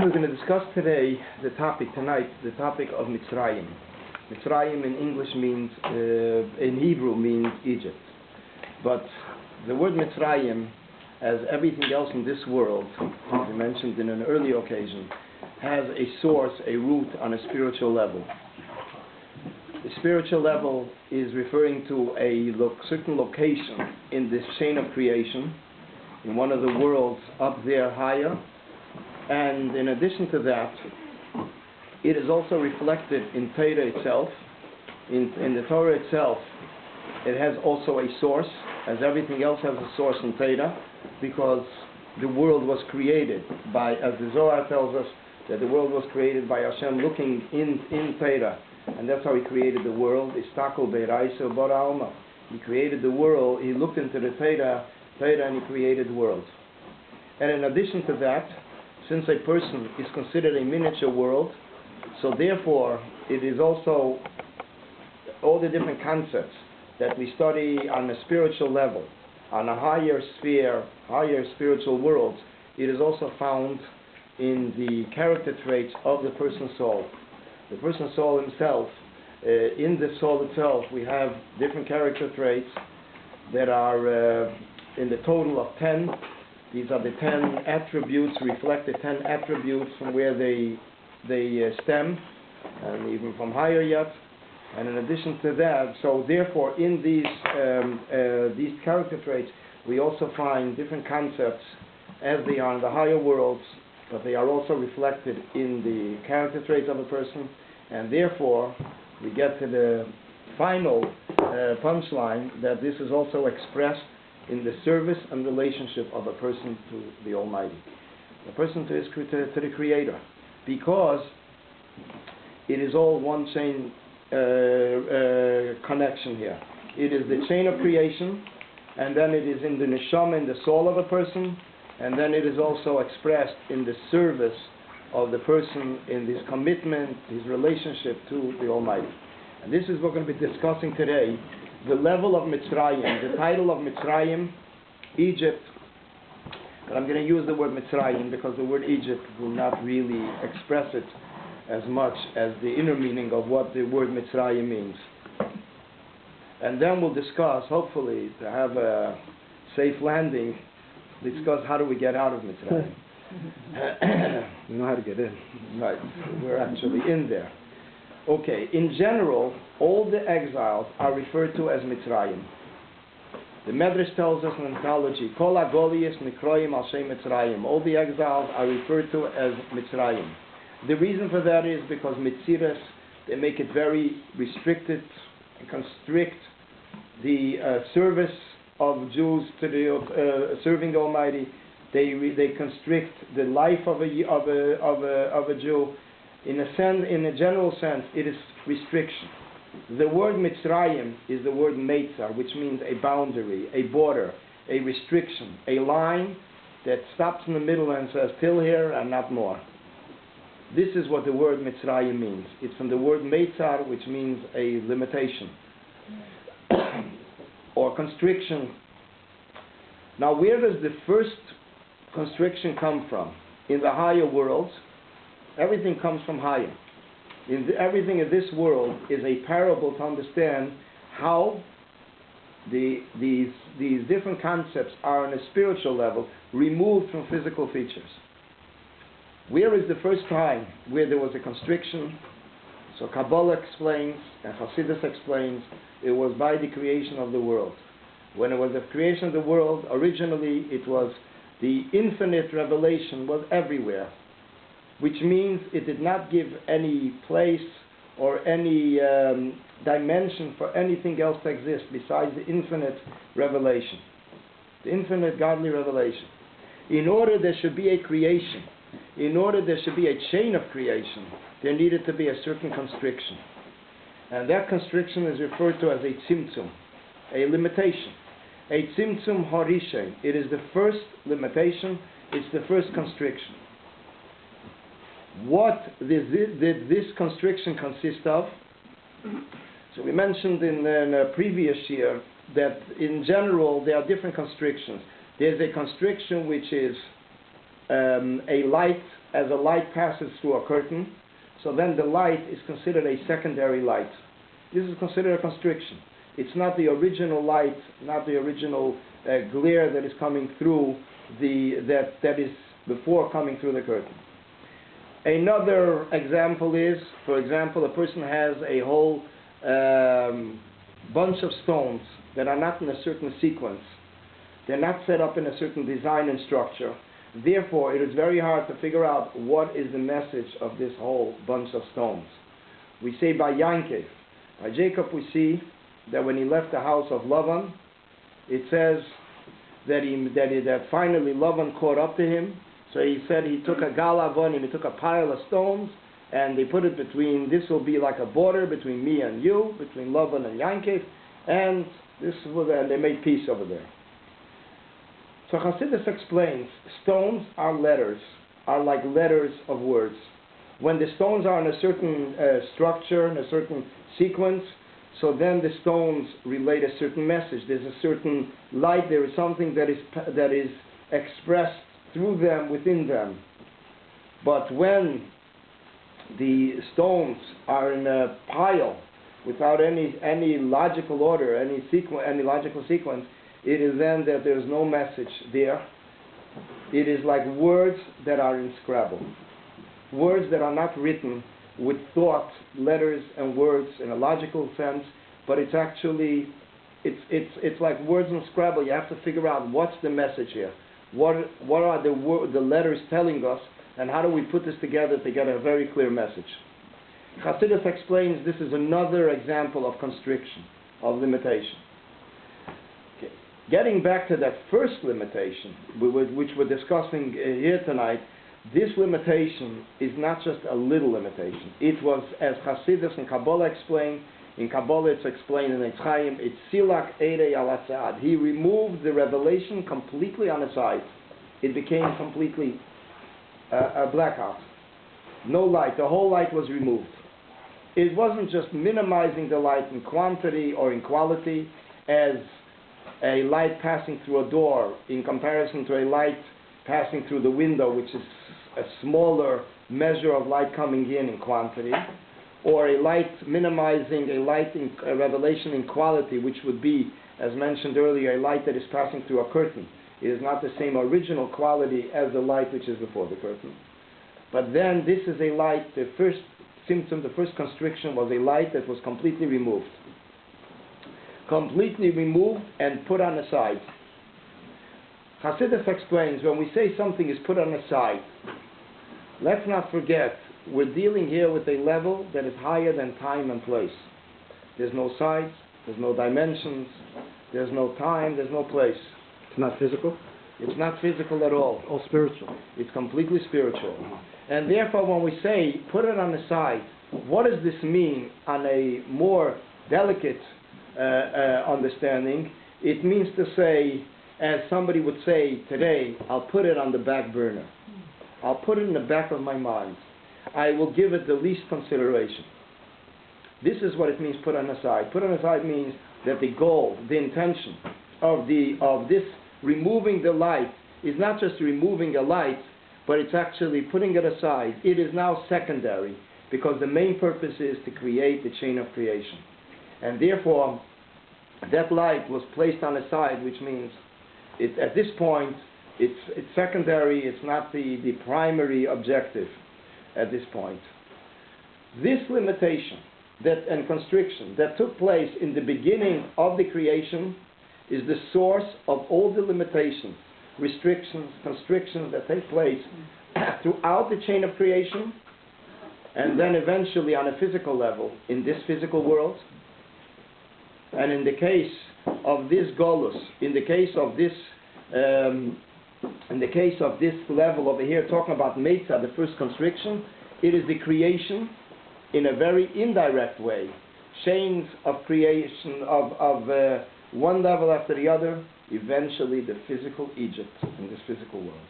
We're going to discuss today the topic of Mitzrayim. Mitzrayim in English means, in Hebrew means Egypt. But the word Mitzrayim, as everything else in this world, as we mentioned in an earlier occasion, has a source, a root on a spiritual level. The spiritual level is referring to a certain location in this chain of creation, in one of the worlds up there higher. And in addition to that, it is also reflected in Torah itself. In the Torah itself, it has also a source, as everything else has a source in Torah, because the world was created by, as the Zohar tells us, that the world was created by Hashem looking in Torah, and that's how He created the world. Istakol be'raisa bara alma. He created the world. He looked into the Torah, and He created the world. And in addition to that, since a person is considered a miniature world, so therefore it is also all the different concepts that we study on a spiritual level, on a higher sphere, higher spiritual worlds. It is also found in the character traits of the person's soul. The person's soul himself, in the soul itself, we have different character traits that are in the total of 10. These are the 10 attributes, reflect the 10 attributes from where they stem, and even from higher yet. And in addition to that, so therefore in these character traits, we also find different concepts as they are in the higher worlds, but they are also reflected in the character traits of a person. And therefore, we get to the final punchline that this is also expressed in the service and relationship of a person to the Almighty, a person to the Creator, because it is all one chain connection here. It is the chain of creation, and then it is in the neshama, in the soul of a person, and then it is also expressed in the service of the person, in his commitment, his relationship to the Almighty. And this is what we're going to be discussing today. The level of Mitzrayim, the title of Mitzrayim, Egypt, but I'm going to use the word Mitzrayim because the word Egypt will not really express it as much as the inner meaning of what the word Mitzrayim means. And then we'll discuss, hopefully, to have a safe landing, discuss how do we get out of Mitzrayim. We know how to get in. Right, we're actually in there. Okay, in general, all the exiles are referred to as Mitzrayim. The Medrash tells us in anthology, Kol HaGoliyos Nikroyim Al Shem Mitzrayim. All the exiles are referred to as Mitzrayim. The reason for that is because Mitziras, they make it very restricted and constrict the service of Jews to the serving the Almighty. They constrict the life of a Jew. In a general sense, it is restriction. The word Mitzrayim is the word Meitzar, which means a boundary, a border, a restriction, a line that stops in the middle and says, till here and not more. This is what the word Mitzrayim means. It's from the word Meitzar, which means a limitation or constriction. Now, where does the first constriction come from? In the higher worlds. Everything comes from higher. Everything in this world is a parable to understand how these different concepts are on a spiritual level removed from physical features. Where is the first time where there was a constriction? So Kabbalah explains, and Hasidus explains, it was by the creation of the world. When it was the creation of the world, originally it was the infinite revelation was everywhere, which means it did not give any place or any dimension for anything else to exist besides the infinite revelation, the infinite godly revelation. In order there should be a creation, in order there should be a chain of creation, there needed to be a certain constriction. And that constriction is referred to as a tzimtzum, a limitation. A tzimtzum harishen, it is the first limitation, it's the first constriction. What did this constriction consist of? So we mentioned in a previous year that in general there are different constrictions. There's a constriction which is a light as a light passes through a curtain, so then the light is considered a secondary light. This is considered a constriction. It's not the original light, not the original glare that is coming through that is before coming through the curtain. Another example is, for example, a person has a whole bunch of stones that are not in a certain sequence. They're not set up in a certain design and structure. Therefore, it is very hard to figure out what is the message of this whole bunch of stones. We say by Yankov, by Jacob we see that when he left the house of Lavan, it says that finally Lavan caught up to him. So he said he took a galavonim, he took a pile of stones, and they put it between, this will be like a border between me and you, between Lavan and Yankov, and they made peace over there. So Chassidus explains, stones are letters, are like letters of words. When the stones are in a certain structure, in a certain sequence, so then the stones relate a certain message. There's a certain light, there is something that is expressed through them, within them. But when the stones are in a pile, without any logical order, any logical sequence, it is then that there is no message there. It is like words that are in Scrabble. Words that are not written with thought, letters and words in a logical sense, but it's actually, it's like words in Scrabble. You have to figure out what's the message here. What are the letters telling us, and how do we put this together to get a very clear message? Chassidus explains this is another example of constriction, of limitation. Okay. Getting back to that first limitation, which we're discussing here tonight, this limitation is not just a little limitation. It was, as Chassidus and Kabbalah explain, in Kabbalah it's explained in Mitzrayim, it's silak eirei al asad. He removed the revelation completely on the side. It became completely a blackout. No light. The whole light was removed. It wasn't just minimizing the light in quantity or in quality, as a light passing through a door in comparison to a light passing through the window, which is a smaller measure of light coming in quantity, or a light minimizing a revelation in quality, which would be, as mentioned earlier, a light that is passing through a curtain. It is not the same original quality as the light which is before the curtain. But then this is a light, the first symptom, the first constriction was a light that was completely removed. Completely removed and put on the side. Chassidus explains, when we say something is put on the side, let's not forget, we're dealing here with a level that is higher than time and place. There's no sides, there's no dimensions, there's no time, there's no place. It's not physical? It's not physical at all. All spiritual. It's completely spiritual. And therefore, when we say, put it on the side, what does this mean on a more delicate understanding? It means to say, as somebody would say today, I'll put it on the back burner. I'll put it in the back of my mind. I will give it the least consideration. This is what it means, put on the side. Put on the side means that the goal, the intention of this removing the light is not just removing a light, but it's actually putting it aside. It is now secondary, because the main purpose is to create the chain of creation. And therefore, that light was placed on the side, which means at this point, it's secondary, it's not the primary objective at this point. This limitation and constriction that took place in the beginning of the creation is the source of all the limitations, restrictions, constrictions that take place throughout the chain of creation, and then eventually on a physical level, in this physical world. And in the case of this golus, in the case of this level over here, talking about Meitzah, the first constriction, it is the creation in a very indirect way. Chains of creation of one level after the other, eventually the physical Egypt in this physical world.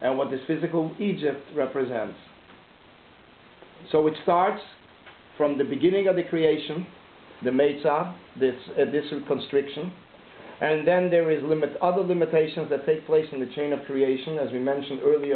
And what this physical Egypt represents. So it starts from the beginning of the creation, the Meitzah, this constriction, and then there is other limitations that take place in the chain of creation, as we mentioned earlier.